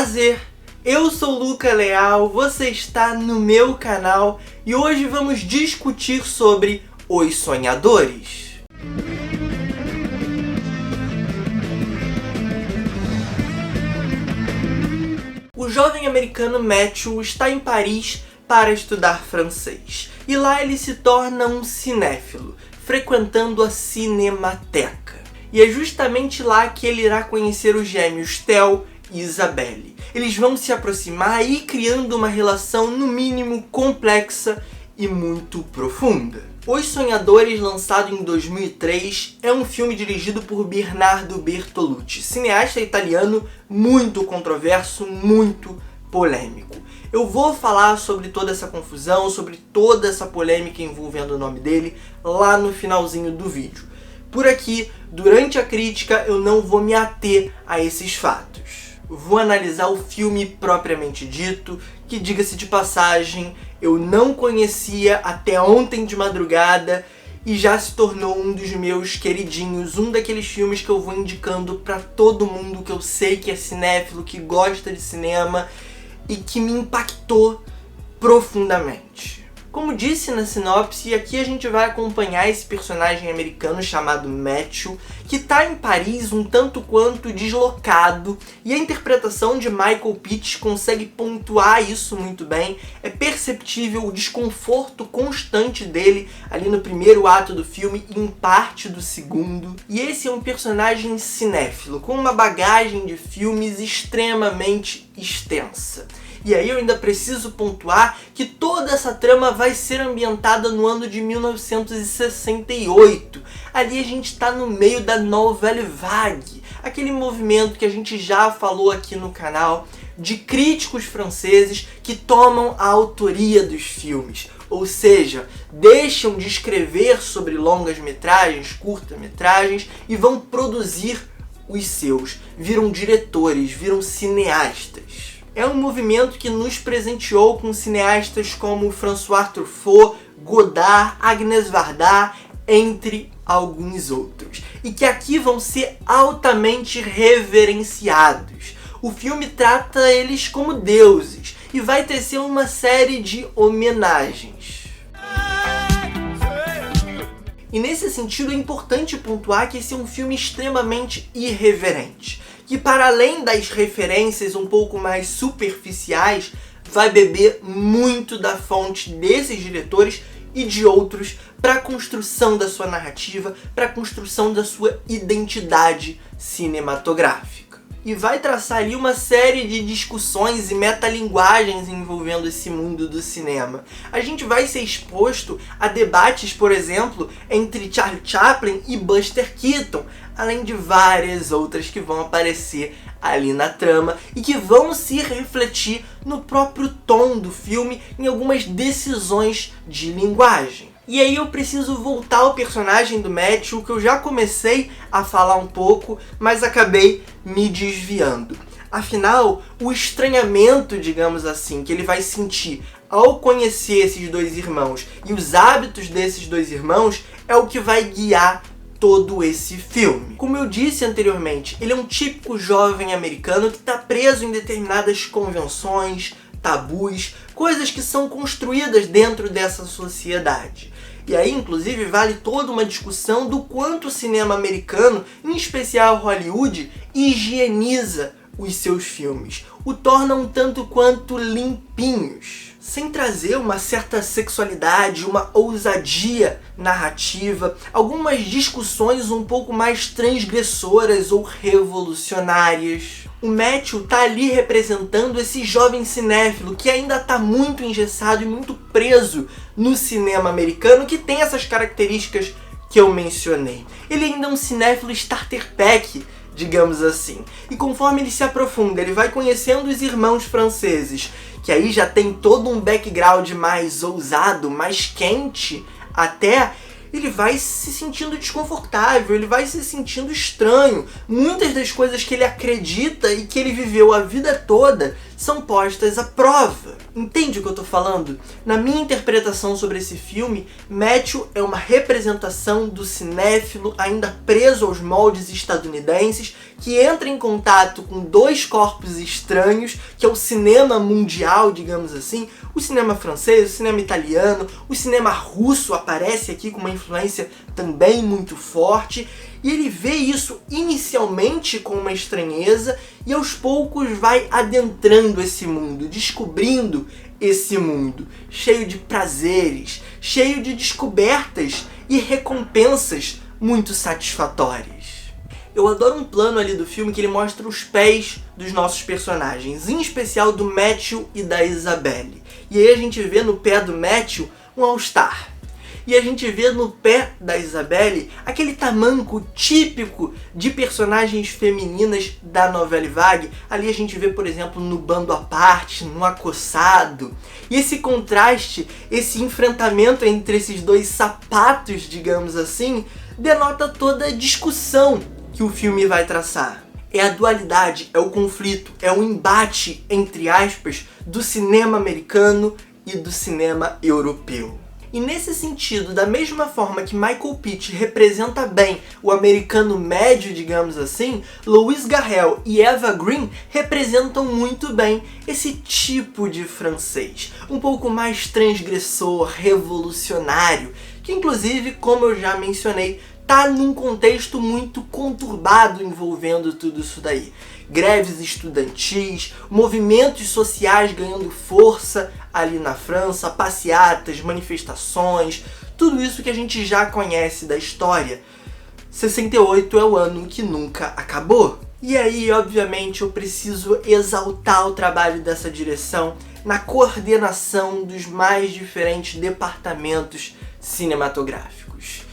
Prazer, eu sou Luca Leal, você está no meu canal e hoje vamos discutir sobre Os Sonhadores. O jovem americano Matthew está em Paris para estudar francês e lá ele se torna um cinéfilo, frequentando a Cinemateca. E é justamente lá que ele irá conhecer os gêmeos Theo e Isabelle. Eles vão se aproximar e ir criando uma relação no mínimo complexa e muito profunda. Os Sonhadores, lançado em 2003, é um filme dirigido por Bernardo Bertolucci, cineasta italiano muito controverso, muito polêmico. Eu vou falar sobre toda essa confusão, sobre toda essa polêmica envolvendo o nome dele lá no finalzinho do vídeo. Por aqui, durante a crítica, eu não vou me ater a esses fatos. Vou analisar o filme propriamente dito, que, diga-se de passagem, eu não conhecia até ontem de madrugada e já se tornou um dos meus queridinhos, um daqueles filmes que eu vou indicando pra todo mundo que eu sei que é cinéfilo, que gosta de cinema e que me impactou profundamente. Como disse na sinopse, aqui a gente vai acompanhar esse personagem americano chamado Matthew, que está em Paris um tanto quanto deslocado, e a interpretação de Michael Pitt consegue pontuar isso muito bem. É perceptível o desconforto constante dele ali no primeiro ato do filme e em parte do segundo. E esse é um personagem cinéfilo, com uma bagagem de filmes extremamente extensa. E aí eu ainda preciso pontuar que toda essa trama vai ser ambientada no ano de 1968. Ali a gente está no meio da Nouvelle Vague, aquele movimento que a gente já falou aqui no canal, de críticos franceses que tomam a autoria dos filmes. Ou seja, deixam de escrever sobre longas-metragens, curta-metragens e vão produzir os seus. Viram diretores, viram cineastas. É um movimento que nos presenteou com cineastas como François Truffaut, Godard, Agnès Varda, entre alguns outros. E que aqui vão ser altamente reverenciados. O filme trata eles como deuses e vai tecer uma série de homenagens. E nesse sentido é importante pontuar que esse é um filme extremamente irreverente, que para além das referências um pouco mais superficiais, vai beber muito da fonte desses diretores e de outros para a construção da sua narrativa, para a construção da sua identidade cinematográfica. E vai traçar ali uma série de discussões e metalinguagens envolvendo esse mundo do cinema. A gente vai ser exposto a debates, por exemplo, entre Charlie Chaplin e Buster Keaton, além de várias outras que vão aparecer ali na trama e que vão se refletir no próprio tom do filme, em algumas decisões de linguagem. E aí eu preciso voltar ao personagem do Matthew, que eu já comecei a falar um pouco, mas acabei me desviando. Afinal, o estranhamento, digamos assim, que ele vai sentir ao conhecer esses dois irmãos e os hábitos desses dois irmãos é o que vai guiar todo esse filme. Como eu disse anteriormente, ele é um típico jovem americano que está preso em determinadas convenções, tabus, coisas que são construídas dentro dessa sociedade. E aí, inclusive, vale toda uma discussão do quanto o cinema americano, em especial Hollywood, higieniza os seus filmes, o torna um tanto quanto limpinhos, sem trazer uma certa sexualidade, uma ousadia narrativa, algumas discussões um pouco mais transgressoras ou revolucionárias. O Matthew tá ali representando esse jovem cinéfilo que ainda tá muito engessado e muito preso no cinema americano, que tem essas características que eu mencionei. Ele ainda é um cinéfilo starter pack, digamos assim. E conforme ele se aprofunda, ele vai conhecendo os irmãos franceses, que aí já tem todo um background mais ousado, mais quente, até ele vai se sentindo desconfortável, ele vai se sentindo estranho. Muitas das coisas que ele acredita e que ele viveu a vida toda são postas à prova. Entende o que eu tô falando? Na minha interpretação sobre esse filme, Matthew é uma representação do cinéfilo ainda preso aos moldes estadunidenses, que entra em contato com dois corpos estranhos, que é o cinema mundial, digamos assim, o cinema francês, o cinema italiano, o cinema russo aparece aqui com uma influência também muito forte, e ele vê isso inicialmente com uma estranheza e aos poucos vai adentrando esse mundo, descobrindo esse mundo, cheio de prazeres, cheio de descobertas e recompensas muito satisfatórias. Eu adoro um plano ali do filme que ele mostra os pés dos nossos personagens, em especial do Matthew e da Isabelle. E aí a gente vê no pé do Matthew um All-Star. E a gente vê no pé da Isabelle aquele tamanco típico de personagens femininas da novela vague. Ali a gente vê, por exemplo, no Bando à Parte, no Acossado. E esse contraste, esse enfrentamento entre esses dois sapatos, digamos assim, denota toda a discussão que o filme vai traçar. É a dualidade, é o conflito, é o embate, entre aspas, do cinema americano e do cinema europeu. E nesse sentido, da mesma forma que Michael Pitt representa bem o americano médio, digamos assim, Louis Garrel e Eva Green representam muito bem esse tipo de francês, um pouco mais transgressor, revolucionário, que inclusive, como eu já mencionei, tá num contexto muito conturbado envolvendo tudo isso daí. Greves estudantis, movimentos sociais ganhando força ali na França, passeatas, manifestações, tudo isso que a gente já conhece da história. 68 é o ano que nunca acabou. E aí, obviamente, eu preciso exaltar o trabalho dessa direção na coordenação dos mais diferentes departamentos cinematográficos.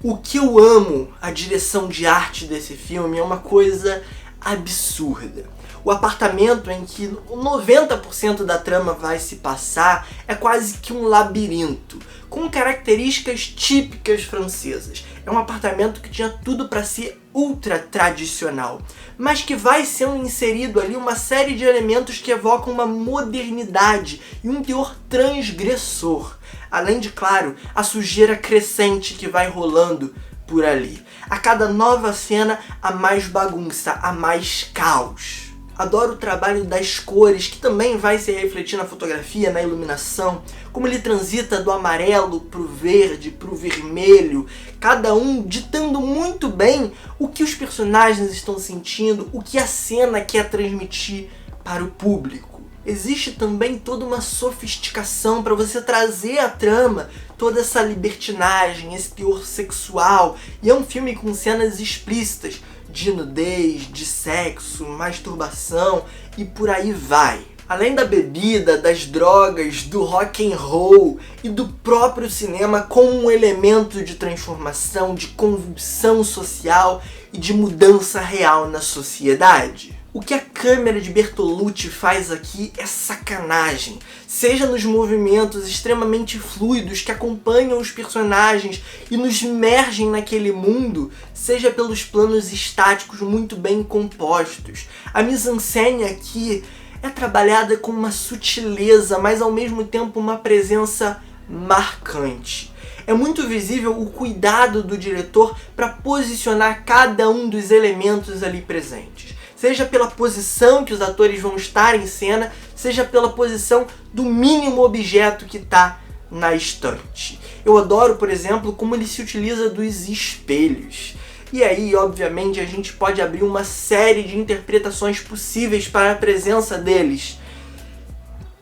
O que eu amo, a direção de arte desse filme, é uma coisa absurda. O apartamento em que 90% da trama vai se passar é quase que um labirinto, com características típicas francesas. É um apartamento que tinha tudo para ser ultra tradicional, mas que vai sendo inserido ali uma série de elementos que evocam uma modernidade e um teor transgressor. Além de, claro, a sujeira crescente que vai rolando por ali. A cada nova cena, há mais bagunça, há mais caos. Adoro o trabalho das cores, que também vai se refletir na fotografia, na iluminação, como ele transita do amarelo pro verde, pro vermelho, cada um ditando muito bem o que os personagens estão sentindo, o que a cena quer transmitir para o público. Existe também toda uma sofisticação para você trazer à trama toda essa libertinagem, esse teor sexual, e é um filme com cenas explícitas, de nudez, de sexo, masturbação e por aí vai. Além da bebida, das drogas, do rock and roll e do próprio cinema como um elemento de transformação, de convulsão social e de mudança real na sociedade. O que a câmera de Bertolucci faz aqui é sacanagem, seja nos movimentos extremamente fluidos que acompanham os personagens e nos imergem naquele mundo, seja pelos planos estáticos muito bem compostos. A mise-en-scène aqui é trabalhada com uma sutileza, mas ao mesmo tempo uma presença marcante. É muito visível o cuidado do diretor para posicionar cada um dos elementos ali presentes. Seja pela posição que os atores vão estar em cena, seja pela posição do mínimo objeto que está na estante. Eu adoro, por exemplo, como ele se utiliza dos espelhos. E aí, obviamente, a gente pode abrir uma série de interpretações possíveis para a presença deles.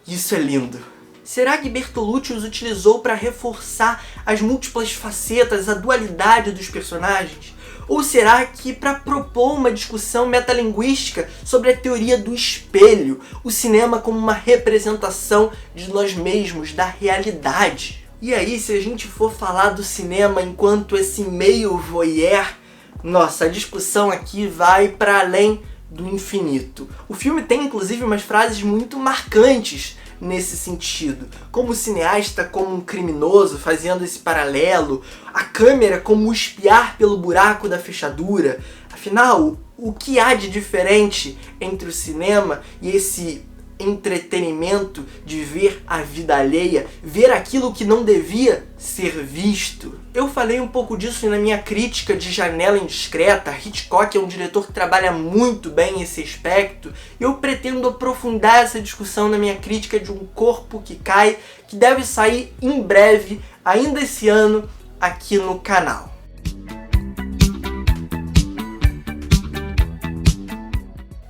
Isso é lindo. Será que Bertolucci os utilizou para reforçar as múltiplas facetas, a dualidade dos personagens? Ou será que para propor uma discussão metalinguística sobre a teoria do espelho, o cinema como uma representação de nós mesmos, da realidade? E aí, se a gente for falar do cinema enquanto esse meio voyeur, nossa, a discussão aqui vai para além do infinito. O filme tem inclusive umas frases muito marcantes nesse sentido, como o cineasta como um criminoso fazendo esse paralelo, a câmera como o espiar pelo buraco da fechadura. Afinal, o que há de diferente entre o cinema e esse entretenimento de ver a vida alheia, ver aquilo que não devia ser visto. Eu falei um pouco disso na minha crítica de Janela Indiscreta. Hitchcock é um diretor que trabalha muito bem esse aspecto, e eu pretendo aprofundar essa discussão na minha crítica de Um Corpo que Cai, que deve sair em breve, ainda esse ano, aqui no canal.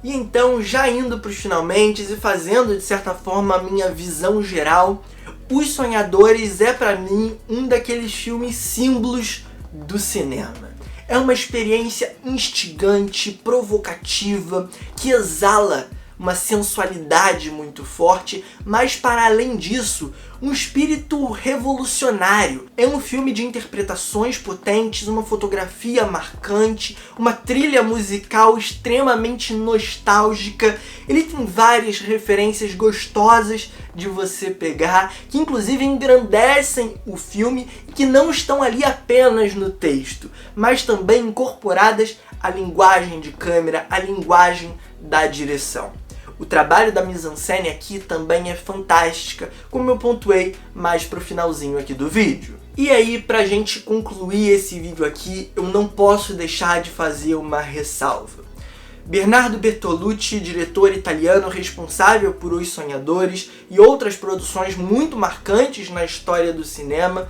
E então, já indo para os finalmente e fazendo de certa forma a minha visão geral, Os Sonhadores é para mim um daqueles filmes símbolos do cinema. É uma experiência instigante, provocativa, que exala uma sensualidade muito forte, mas para além disso, um espírito revolucionário. É um filme de interpretações potentes, uma fotografia marcante, uma trilha musical extremamente nostálgica. Ele tem várias referências gostosas de você pegar, que inclusive engrandecem o filme e que não estão ali apenas no texto, mas também incorporadas à linguagem de câmera, à linguagem da direção. O trabalho da mise-en-scène aqui também é fantástica, como eu pontuei mais pro finalzinho aqui do vídeo. E aí, pra gente concluir esse vídeo aqui, eu não posso deixar de fazer uma ressalva. Bernardo Bertolucci, diretor italiano responsável por Os Sonhadores e outras produções muito marcantes na história do cinema,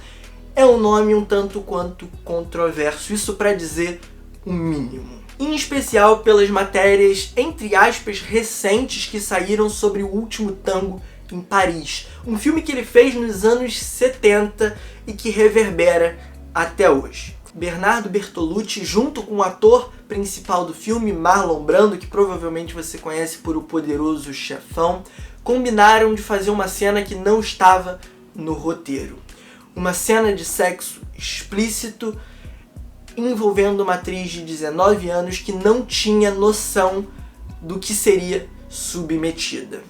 é um nome um tanto quanto controverso, isso para dizer o mínimo. Em especial pelas matérias, entre aspas, recentes que saíram sobre O Último Tango em Paris. Um filme que ele fez nos anos 70 e que reverbera até hoje. Bernardo Bertolucci, junto com o ator principal do filme, Marlon Brando, que provavelmente você conhece por O Poderoso Chefão, combinaram de fazer uma cena que não estava no roteiro. Uma cena de sexo explícito envolvendo uma atriz de 19 anos que não tinha noção do que seria submetida.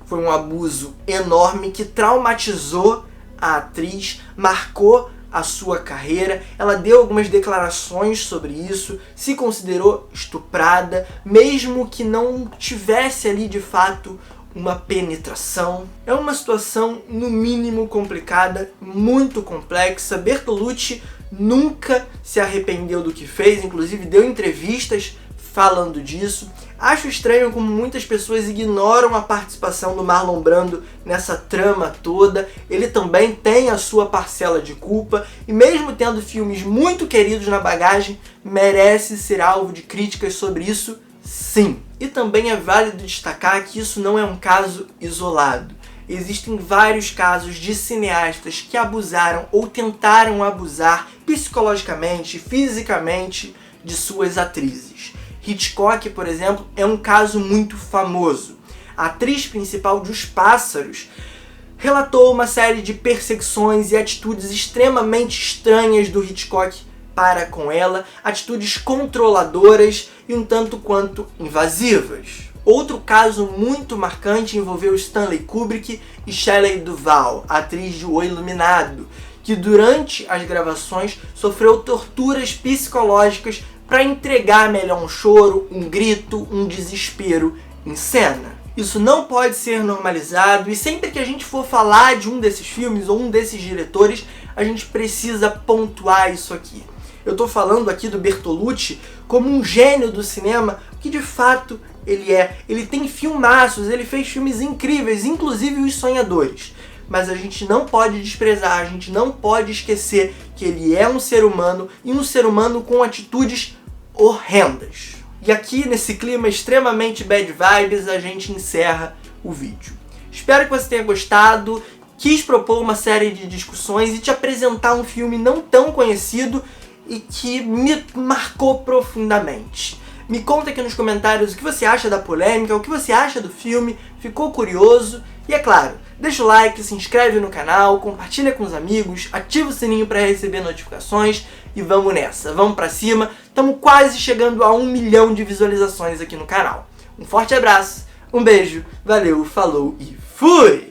Foi um abuso enorme que traumatizou a atriz, marcou a sua carreira. Ela deu algumas declarações sobre isso, se considerou estuprada, mesmo que não tivesse ali de fato uma penetração. É uma situação no mínimo complicada, muito complexa. Bertolucci nunca se arrependeu do que fez, inclusive deu entrevistas falando disso. Acho estranho como muitas pessoas ignoram a participação do Marlon Brando nessa trama toda. Ele também tem a sua parcela de culpa e, mesmo tendo filmes muito queridos na bagagem, merece ser alvo de críticas sobre isso, sim. E também é válido destacar que isso não é um caso isolado. Existem vários casos de cineastas que abusaram ou tentaram abusar psicologicamente, fisicamente de suas atrizes. Hitchcock, por exemplo, é um caso muito famoso. A atriz principal de Os Pássaros relatou uma série de perseguições e atitudes extremamente estranhas do Hitchcock para com ela, atitudes controladoras e um tanto quanto invasivas. Outro caso muito marcante envolveu Stanley Kubrick e Shelley Duvall, atriz de O Iluminado, que durante as gravações sofreu torturas psicológicas para entregar melhor um choro, um grito, um desespero em cena. Isso não pode ser normalizado e sempre que a gente for falar de um desses filmes ou um desses diretores, a gente precisa pontuar isso aqui. Eu tô falando aqui do Bertolucci como um gênio do cinema, que de fato ele é. Ele tem filmaços, ele fez filmes incríveis, inclusive Os Sonhadores. Mas a gente não pode desprezar, a gente não pode esquecer que ele é um ser humano e um ser humano com atitudes horrendas. E aqui, nesse clima extremamente bad vibes, a gente encerra o vídeo. Espero que você tenha gostado. Quis propor uma série de discussões e te apresentar um filme não tão conhecido e que me marcou profundamente. Me conta aqui nos comentários o que você acha da polêmica, o que você acha do filme, ficou curioso? E é claro, deixa o like, se inscreve no canal, compartilha com os amigos, ativa o sininho para receber notificações e vamos nessa, vamos pra cima. Estamos quase chegando a 1 milhão de visualizações aqui no canal. Um forte abraço, um beijo, valeu, falou e fui!